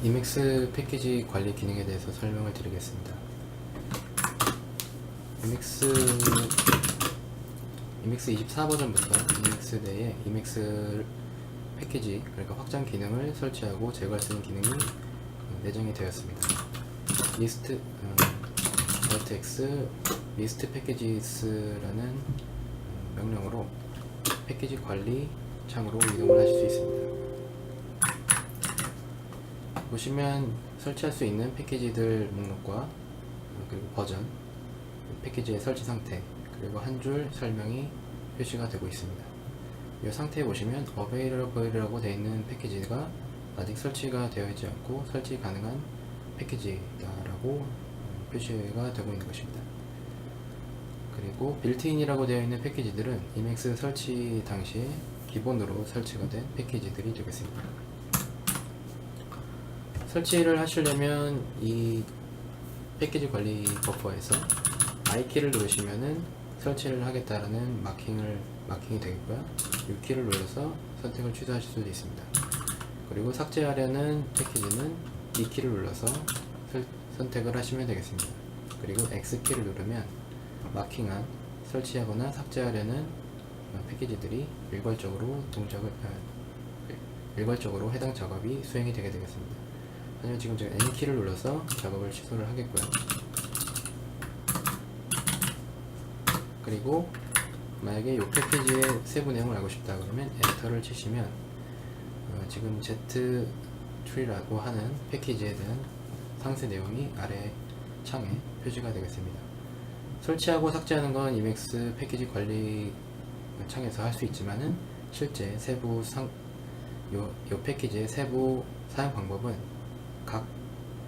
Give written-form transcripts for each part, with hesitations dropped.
이맥스 패키지 관리 기능에 대해서 설명을 드리겠습니다. 이맥스 24 버전부터 이맥스 내에 이맥스 패키지, 그러니까 확장 기능을 설치하고 제거할 수 있는 기능이 내정이 되었습니다. 리스트 .x 리스트 패키지스라는 명령으로 패키지 관리 창으로 이동을 하실 수 있습니다. 보시면 설치할 수 있는 패키지들 목록과 그리고 버전, 패키지의 설치 상태, 그리고 한 줄 설명이 표시가 되고 있습니다. 이 상태에 보시면 Available이라고 되어 있는 패키지가 아직 설치가 되어 있지 않고 설치 가능한 패키지다라고 표시가 되고 있는 것입니다. 그리고 빌트인이라고 되어 있는 패키지들은 이맥스 설치 당시에 기본으로 설치가 된 패키지들이 되겠습니다. 설치를 하시려면 이 패키지 관리 버퍼에서 I키를 누르시면은 설치를 하겠다라는 마킹이 되겠고요. U키를 눌러서 선택을 취소하실 수도 있습니다. 그리고 삭제하려는 패키지는 D키를 눌러서 선택을 하시면 되겠습니다. 그리고 X키를 누르면 마킹한 설치하거나 삭제하려는 패키지들이 일괄적으로 해당 작업이 수행이 되게 되겠습니다. 하지만 지금 제가 N키를 눌러서 작업을 취소를 하겠고요. 그리고 만약에 이 패키지의 세부 내용을 알고 싶다 그러면 엔터를 치시면 지금 Z3라고 하는 패키지에 대한 상세 내용이 아래 창에 표시가 되겠습니다. 설치하고 삭제하는 건 이맥스 패키지 관리 창에서 할 수 있지만은 실제 요 패키지의 세부 사용 방법은 각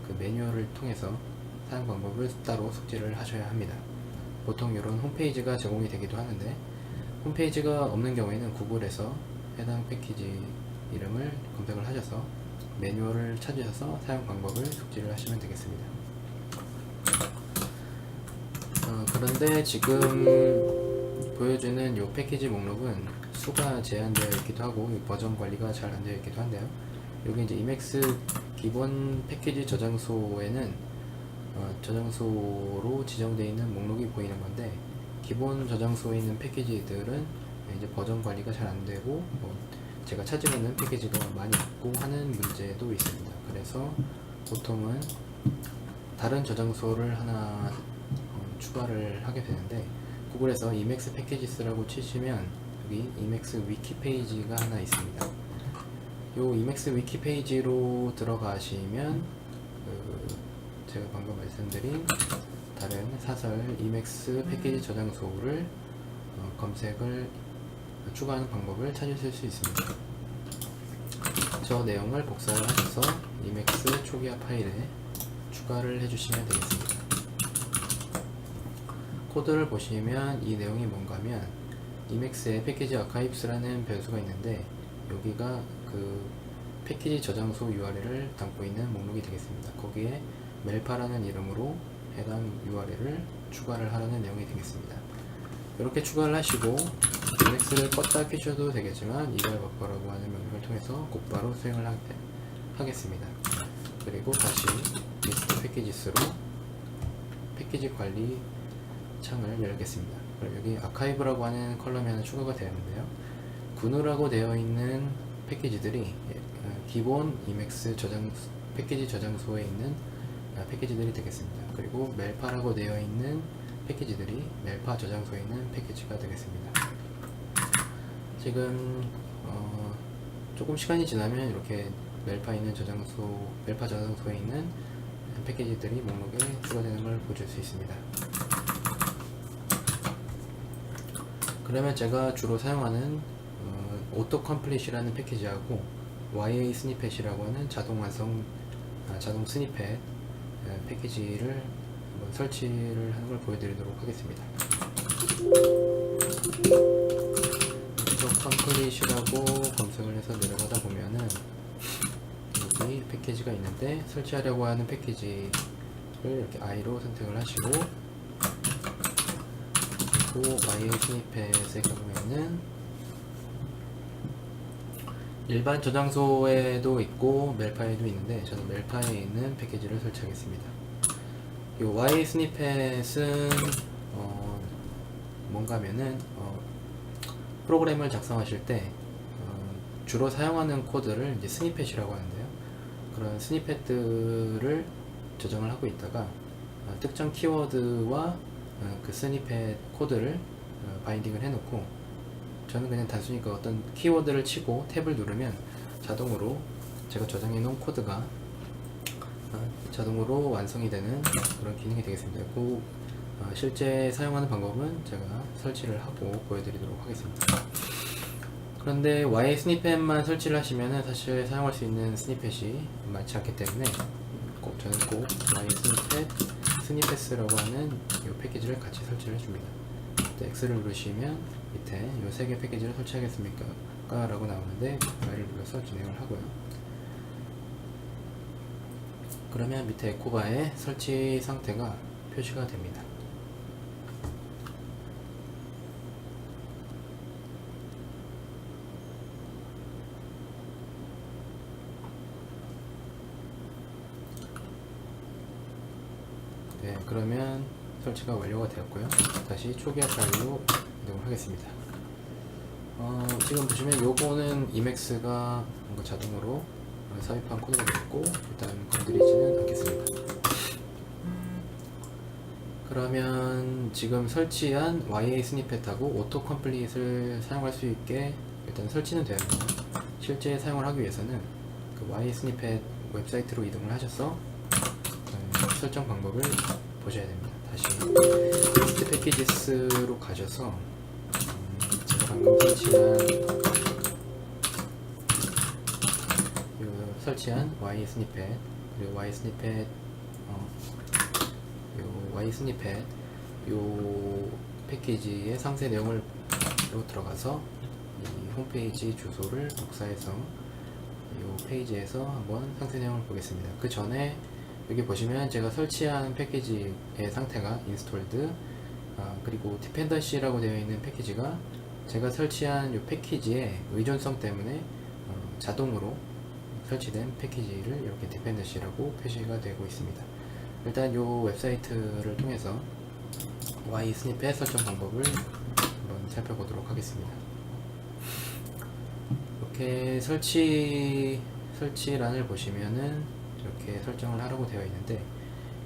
그 매뉴얼을 통해서 사용 방법을 따로 숙지를 하셔야 합니다. 보통 이런 홈페이지가 제공이 되기도 하는데, 홈페이지가 없는 경우에는 구글에서 해당 패키지 이름을 검색을 하셔서 매뉴얼을 찾으셔서 사용 방법을 숙지를 하시면 되겠습니다. 그런데 지금 보여주는 이 패키지 목록은 수가 제한되어 있기도 하고 버전 관리가 잘 안 되어 있기도 한데요. 여기 이제 이맥스 기본 패키지 저장소에는 저장소로 지정되어 있는 목록이 보이는 건데, 기본 저장소에 있는 패키지들은 이제 버전 관리가 잘 안 되고 제가 찾으려 있는 패키지가 많이 없고 하는 문제도 있습니다. 그래서 보통은 다른 저장소를 하나 추가를 하게 되는데, 구글에서 이맥스 패키지스라고 치시면 여기 이맥스 위키 페이지가 하나 있습니다. 요 이맥스 위키 페이지로 들어가시면 제가 방금 말씀드린 다른 사설 이맥스 패키지 저장소를 검색을 추가하는 방법을 찾으실 수 있습니다. 저 내용을 복사를 하셔서 이맥스 초기화 파일에 추가를 해주시면 되겠습니다. 코드를 보시면 이 내용이 뭔가 하면 이맥스의 패키지 아카이브스라는 변수가 있는데, 여기가 그 패키지 저장소 URL을 담고 있는 목록이 되겠습니다. 거기에 멜파라는 이름으로 해당 URL을 추가를 하라는 내용이 되겠습니다. 이렇게 추가를 하시고 이맥스를 껐다 켜셔도 되겠지만 이걸 버퍼라고 하는 명령을 통해서 곧바로 수행을 하겠습니다. 그리고 다시 리스트 패키지스로 패키지 관리 창을 열겠습니다. 그럼 여기 아카이브라고 하는 컬럼이 하나 추가가 되었는데요. 군우라고 되어 있는 패키지들이 기본 이맥스 패키지 저장소에 있는 패키지들이 되겠습니다. 그리고 멜파라고 되어 있는 패키지들이 멜파 저장소에 있는 패키지가 되겠습니다. 지금 조금 시간이 지나면 이렇게 멜파 저장소에 있는 패키지들이 목록에 추가되는 걸 보실 수 있습니다. 그러면 제가 주로 사용하는 오토 컴플릿이라는 패키지하고 YA 스니펫이라고 하는 자동 스니펫 패키지를 한번 설치를 하는 걸 보여드리도록 하겠습니다. 오토 컴플릿이라고 검색을 해서 내려가다 보면은 여기 패키지가 있는데, 설치하려고 하는 패키지를 이렇게 I로 선택을 하시고, 그리고 YA 스니펫의 경우에는 일반 저장소에도 있고 멜파에도 있는데 저는 멜파에 있는 패키지를 설치하겠습니다. 이 Y 스니펫은 뭔가 하면은 프로그램을 작성하실 때 주로 사용하는 코드를 이제 스니펫이라고 하는데요. 그런 스니펫들을 저장을 하고 있다가 특정 키워드와 그 스니펫 코드를 바인딩을 해놓고 저는 그냥 단순히 그 어떤 키워드를 치고 탭을 누르면 자동으로 제가 저장해 놓은 코드가 자동으로 완성이 되는 그런 기능이 되겠습니다. 그 실제 사용하는 방법은 제가 설치를 하고 보여드리도록 하겠습니다. 그런데 Y 스니펫만 설치를 하시면 사실 사용할 수 있는 스니펫이 많지 않기 때문에 저는 꼭 Y 스니펫스라고 하는 이 패키지를 같이 설치를 해줍니다. X를 누르시면 밑에 이 세 개 패키지를 설치하겠습니까? 라고 나오는데 Y를 눌러서 진행을 하고요. 그러면 밑에 에코바에 설치 상태가 표시가 됩니다. 네, 그러면 설치가 완료가 되었고요. 다시 초기화 파일로 이동을 하겠습니다. 지금 보시면 요거는 Emacs가 뭔가 자동으로 삽입한 코드가 있고 일단 건드리지는 않겠습니다. 그러면 지금 설치한 YA 스니펫하고 오토 컴플릿을 사용할 수 있게 일단 설치는 되었는데 실제 사용을 하기 위해서는 그 YA 스니펫 웹사이트로 이동을 하셔서 설정 방법을 보셔야 됩니다. 다시 리스트 패키지스로 가셔서 제가 방금 설치한 Y 스니펫 그리고 Y 스니펫 Y 스니펫 요 패키지의 상세 내용으로 들어가서 이 홈페이지 주소를 복사해서 이 페이지에서 한번 상세 내용을 보겠습니다. 그 전에 여기 보시면 제가 설치한 패키지의 상태가 인스톨드 그리고 디펜던시라고 되어 있는 패키지가 제가 설치한 이 패키지의 의존성 때문에 자동으로 설치된 패키지를 이렇게 디펜던시라고 표시가 되고 있습니다. 일단 이 웹사이트를 통해서 Y 스니펫 설정 방법을 한번 살펴보도록 하겠습니다. 이렇게 설치란을 보시면은 이렇게 설정을 하라고 되어 있는데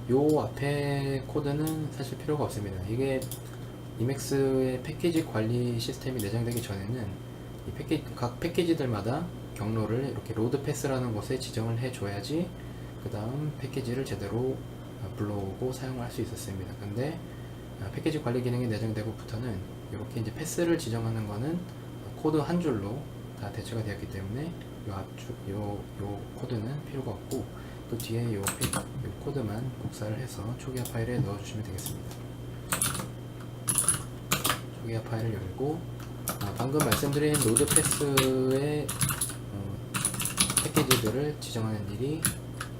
요 앞에 코드는 사실 필요가 없습니다. 이게 Emacs의 패키지 관리 시스템이 내장되기 전에는 각 패키지들마다 경로를 이렇게 로드 패스라는 곳에 지정을 해줘야지 그 다음 패키지를 제대로 불러오고 사용할 수 있었습니다. 근데 패키지 관리 기능이 내장되고부터는 이렇게 이제 패스를 지정하는 거는 코드 한 줄로 다 대처가 되었기 때문에 요 코드는 필요가 없고 그 뒤에 요 코드만 복사를 해서 초기화 파일에 넣어주시면 되겠습니다. 초기화 파일을 열고 방금 말씀드린 로드 패스의 패키지들을 지정하는 일이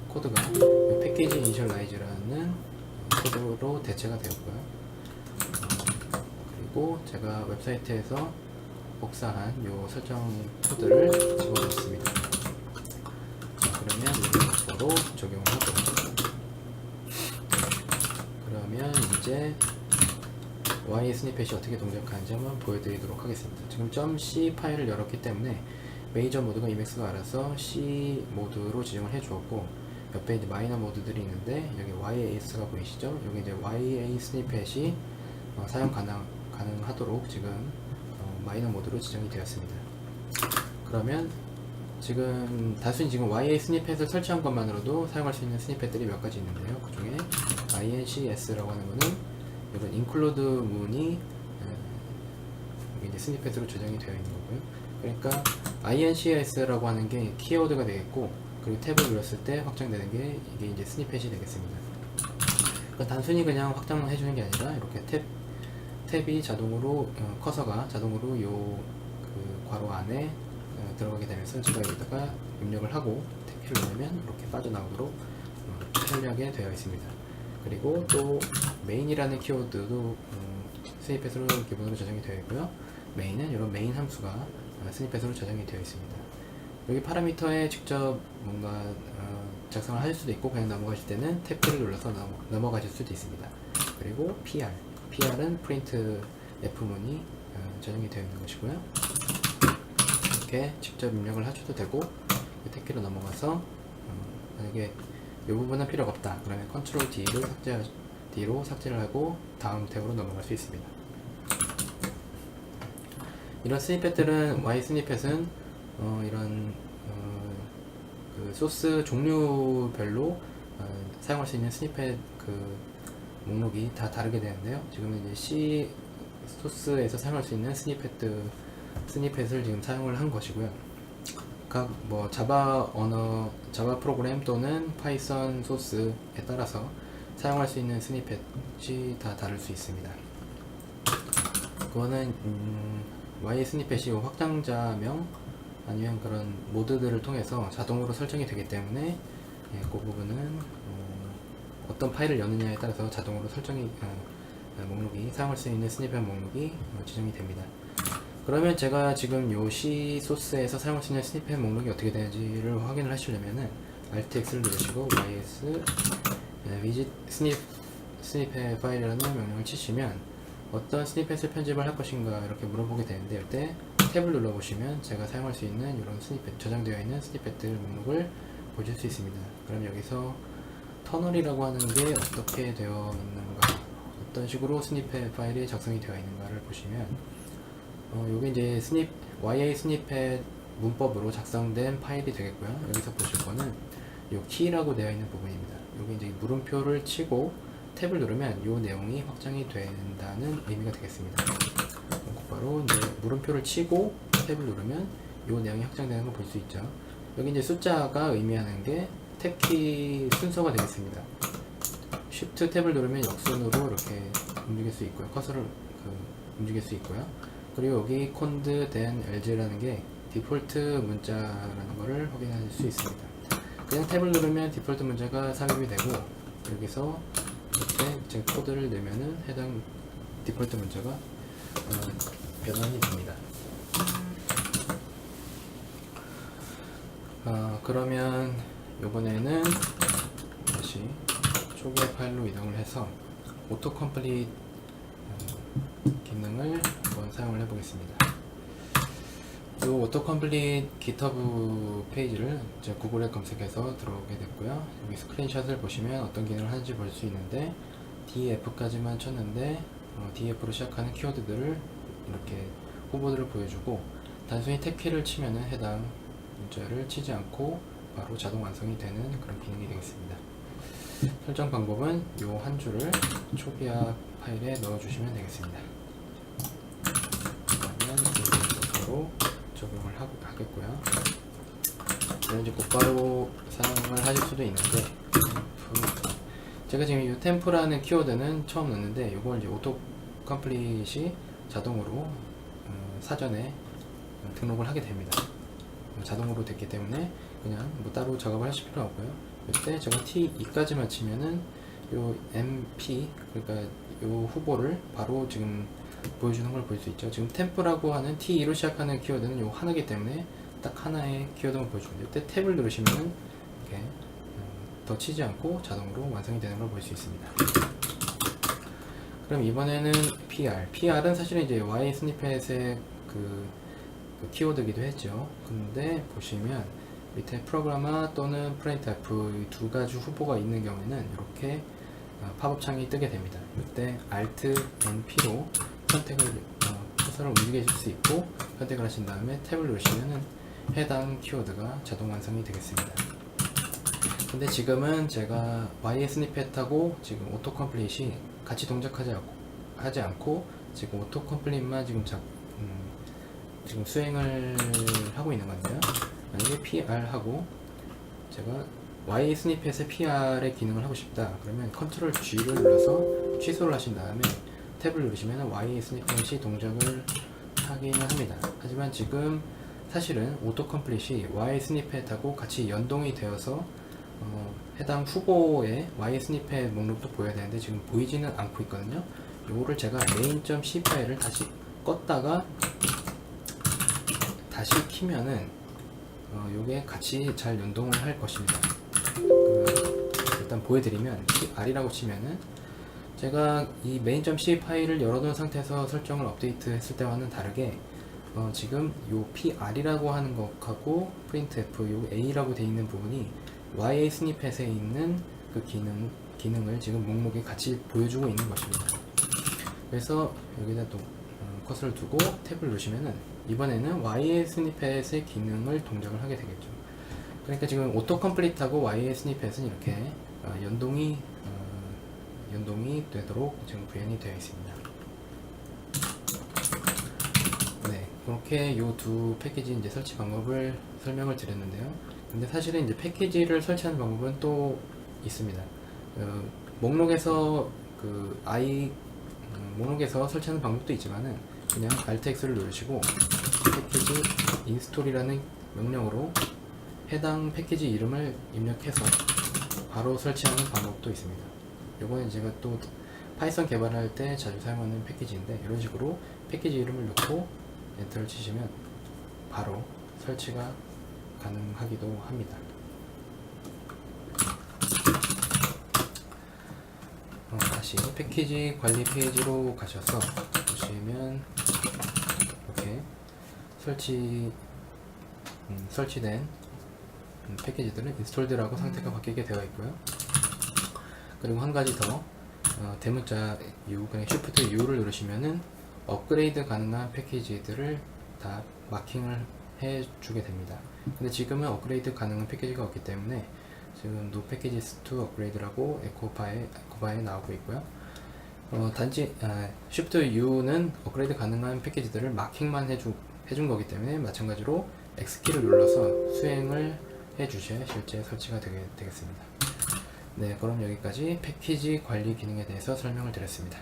코드가 패키지 이니셜라이즈라는 코드로 대체가 되었고요. 그리고 제가 웹사이트에서 복사한 요 설정 코드를 집어넣습니다. 그러면 이것으로 적용을 하고 그러면 이제 Y 스니펫이 어떻게 동작하는지 한번 보여드리도록 하겠습니다. 지금 .c 파일을 열었기 때문에 메이저 모드가 Emacs가 알아서 C 모드로 지정을 해주었고 옆에 이제 마이너 모드들이 있는데 여기 YAS가 보이시죠? 여기 이제 YA 스니펫이 사용 가능하도록 지금 마이너 모드로 지정이 되었습니다. 그러면 지금 단순히 지금 YA 스니펫을 설치한 것만으로도 사용할 수 있는 스니펫들이 몇 가지 있는데요. 그 중에 INCS라고 하는 것은 이런 include 문이 여기 이제 스니펫으로 저장이 되어 있는 거고요. 그러니까 INCS라고 하는 게 키워드가 되겠고 그리고 탭을 눌렀을 때 확장되는 게 이게 이제 스니펫이 되겠습니다. 그러니까 단순히 그냥 확장을 해주는 게 아니라 이렇게 탭이 자동으로 커서가 자동으로 그 괄호 안에 들어가게 되면서 제가 여기다가 입력을 하고 탭키를 누르면 이렇게 빠져나오도록 편리하게 되어 있습니다. 그리고 또 메인이라는 키워드도 스니펫으로 기본으로 저장이 되어 있고요. 메인은 이런 메인 함수가 스니펫으로 저장이 되어 있습니다. 여기 파라미터에 직접 뭔가 작성을 하실 수도 있고 그냥 넘어가실 때는 탭키를 눌러서 넘어가실 수도 있습니다. 그리고 PR은 프린트 F문이 전용이 되어 있는 것이고요. 이렇게 직접 입력을 하셔도 되고 탭키로 넘어가서 만약에 이 부분은 필요가 없다 그러면 컨트롤 D로 삭제를 하고 다음 탭으로 넘어갈 수 있습니다. 이런 스니펫들은 Y 스니펫은 이런 그 소스 종류별로 사용할 수 있는 스니펫 그 목록이 다 다르게 되는데요. 지금은 이제 C 소스에서 사용할 수 있는 스니펫을 지금 사용을 한 것이고요. 각 뭐 자바 프로그램 또는 파이썬 소스에 따라서 사용할 수 있는 스니펫이 다 다를 수 있습니다. 그거는 Y 스니펫이 확장자명 아니면 그런 모드들을 통해서 자동으로 설정이 되기 때문에 그 부분은 어떤 파일을 여느냐에 따라서 자동으로 목록이 사용할 수 있는 스니펫 목록이 지정이 됩니다. 그러면 제가 지금 요 C 소스에서 사용할 수 있는 스니펫 목록이 어떻게 되는지를 확인을 하시려면은 Alt X를 누르시고 ys widget 스니펫 파일이라는 명령을 치시면 어떤 스니펫을 편집을 할 것인가 이렇게 물어보게 되는데 이때 탭을 눌러보시면 제가 사용할 수 있는 이런 스니펫, 저장되어 있는 스니펫들 목록을 보실 수 있습니다. 그럼 여기서 터널이라고 하는 게 어떻게 되어 있는가, 어떤 식으로 스니펫 파일이 작성이 되어 있는가를 보시면 요게 이제 YA 스니펫 문법으로 작성된 파일이 되겠고요. 여기서 보실 거는 요 키라고 되어 있는 부분입니다. 요게 이제 물음표를 치고 탭을 누르면 요 내용이 확장이 된다는 의미가 되겠습니다. 바로 이제 물음표를 치고 탭을 누르면 요 내용이 확장되는 걸 볼 수 있죠. 여기 이제 숫자가 의미하는 게 탭키 순서가 되겠습니다. Shift 탭을 누르면 역순으로 이렇게 움직일 수 있고요. 커서를 움직일 수 있고요. 그리고 여기 cond then lg라는 게 디폴트 문자라는 것을 확인할 수 있습니다. 그냥 탭을 누르면 디폴트 문자가 삽입이 되고 여기서 이렇게 제 코드를 넣으면은 해당 디폴트 문자가 변환이 됩니다. 그러면 이번에는 다시 초기화 파일로 이동을 해서 오토 컴플릿 기능을 한번 사용을 해보겠습니다. 이 오토 컴플릿 GitHub 페이지를 이제 구글에 검색해서 들어오게 됐고요. 여기 스크린샷을 보시면 어떤 기능을 하는지 볼 수 있는데 DF까지만 쳤는데 DF로 시작하는 키워드들을 이렇게 후보들을 보여주고 단순히 탭키를 치면은 해당 문자를 치지 않고 바로 자동 완성이 되는 그런 기능이 되겠습니다. 설정 방법은 이 한 줄을 초기화 파일에 넣어주시면 되겠습니다. 그러면 바로 적용을 하겠고요. 이제 곧바로 사용을 하실 수도 있는데 제가 지금 이 템프라는 키워드는 처음 넣는데 이걸 이제 오토 컴플릿이 자동으로 사전에 등록을 하게 됩니다. 자동으로 됐기 때문에 그냥 뭐 따로 작업을 하실 필요 없고요. 이때 제가 T2까지만 치면은 요 MP 그러니까 요 후보를 바로 지금 보여주는 걸 볼 수 있죠. 지금 템프라고 하는 T2로 시작하는 키워드는 요 하나이기 때문에 딱 하나의 키워드만 보여줍니다. 이때 탭을 누르시면은 이렇게 더 치지 않고 자동으로 완성이 되는 걸 볼 수 있습니다. 그럼 이번에는 PR은 사실은 이제 Y 스니펫의 그 키워드이기도 했죠. 근데 보시면 밑에 프로그래머 또는 printf 이 두 가지 후보가 있는 경우에는 이렇게 팝업 창이 뜨게 됩니다. 이때 Alt Np로 커서를 움직이실 수 있고 선택을 하신 다음에 탭을 누르시면은 해당 키워드가 자동 완성이 되겠습니다. 근데 지금은 제가 Y 스니펫하고 지금 오토 컴플릿이 같이 동작하지 않고 지금 오토 컴플릿만 지금 수행을 하고 있는 건데요. 만약에 PR하고 제가 Y 스니펫의 PR의 기능을 하고 싶다 그러면 컨트롤 G를 눌러서 취소를 하신 다음에 탭을 누르시면 Y 스니펫이 동작을 하기는 합니다. 하지만 지금 사실은 오토 컴플릿이 Y 스니펫하고 같이 연동이 되어서 해당 후보의 Y 스니펫 목록도 보여야 되는데 지금 보이지는 않고 있거든요. 요거를 제가 main.c 파일을 다시 껐다가 다시 키면은 요게 같이 잘 연동을 할 것입니다. 일단 보여드리면 R이라고 치면은 제가 이 main.c 파일을 열어놓은 상태에서 설정을 업데이트 했을 때와는 다르게 지금 요 PR이라고 하는 것하고 printf 요 A라고 되어 있는 부분이 YA 스니펫에 있는 그 기능을 지금 목록에 같이 보여주고 있는 것입니다. 그래서 여기다 또 컷을 두고 탭을 누르시면은 이번에는 YA 스니펫의 기능을 동작을 하게 되겠죠. 그러니까 지금 오토 컴플리트하고 YA 스니펫은 이렇게 연동이 되도록 지금 구현이 되어 있습니다. 네, 그렇게 요 두 패키지 이제 설치 방법을 설명을 드렸는데요. 근데 사실은 이제 패키지를 설치하는 방법은 또 있습니다. 목록에서 목록에서 설치하는 방법도 있지만은 그냥 Alt X를 누르시고 패키지 인스톨이라는 명령으로 해당 패키지 이름을 입력해서 바로 설치하는 방법도 있습니다. 요거는 제가 또 파이썬 개발할 때 자주 사용하는 패키지인데 이런 식으로 패키지 이름을 넣고 엔터를 치시면 바로 설치가 가능하기도 합니다. 다시 패키지 관리 페이지로 가셔서 보시면 이렇게 설치된 패키지들은 인스톨드라고 상태가 바뀌게 되어 있고요. 그리고 한 가지 더 대문자 U 그냥 Shift U를 누르시면은 업그레이드 가능한 패키지들을 다 마킹을 해주게 됩니다. 근데 지금은 업그레이드 가능한 패키지가 없기 때문에 지금 No Packages to Upgrade라고 에코바에 나오고 있고요. 단지 Shift U는 업그레이드 가능한 패키지들을 마킹만 해준 거기 때문에 마찬가지로 X키를 눌러서 수행을 해주셔야 실제 설치가 되겠습니다. 네, 그럼 여기까지 패키지 관리 기능에 대해서 설명을 드렸습니다.